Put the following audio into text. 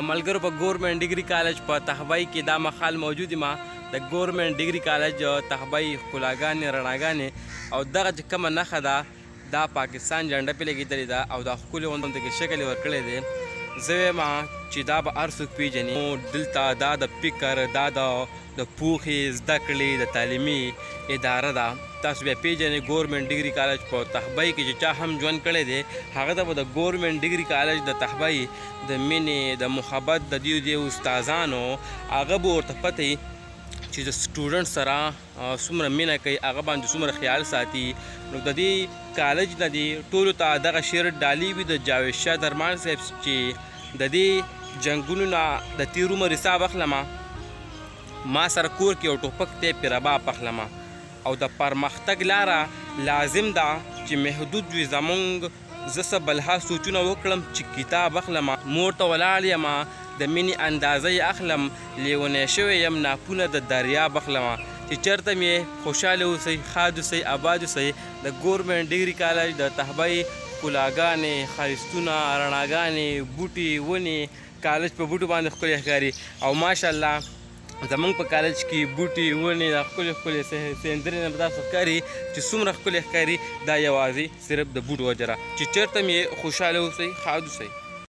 ملګرو په ګورنمنت ډیګري کالج په تحبای کې دا مخال موجود ما د ګورنمنت ډیګري کالج تحبای ښکلاګانې رڼاګانې او دغه چې کومه نښه ده دا پاکستان جنډه پې لګېدلې ده او دا ښکلې غوندې کې شکل یې ورکړی دی. زه وایم چې دا به هر څوک پېژني. دلته دا د فکر دا د پوهې زده کړې د تعلیمي اداره ده. تاسو بیا پېژنئ ګورنمنت ډیګري کالج په تحبای کې چې چا هم ژوند کړی دی هغه ته به د ګورنمنت ډیګري کالج د تحبای د مینې د محبت د دې استادانو هغه به ورته پته وي چې د سټوډنټ سره څومره مینه کوي هغه باندې څومره خیال ساتي. نو د دې کالج نه دی ټولو ته دغه شعر ډالي وي د جاوید شاه درمان صاحب چې د دې جنګونو نه د تیر عمر حساب اخلمه ما سره کور کې یو ټوپک دی پې رباب اخلمه او د پرمختګ لاره لازم ده چې محدود وي زمونږ. زه څه بلها سوچونه وکړم چې کتاب اخلم مور ته ولاړ یم د مینې اندازه یې اخلم لیونی شوی یم ناپونه د دریاب اخلم چې چېرته مې خوشحاله اوسئ ښاد اوسئ آباد اوسئ. د ګورنمنت ډیګري کالج د تحبای ښکلاګانې ښایستونه رڼاګانې بوټي ونې کالج په بوټو باندې ښکلی ښکاري او ماشاءالله زمونږ په کالج کې بوټي ونې دا ښکلې ښکلې سندرې نه به داسې ښکاري چې څومره ښکلې ښکاري دا یوازې صرف د بوټو وجه را چې چېرته مې خوشحاله اوسئ ښاد اوسئ.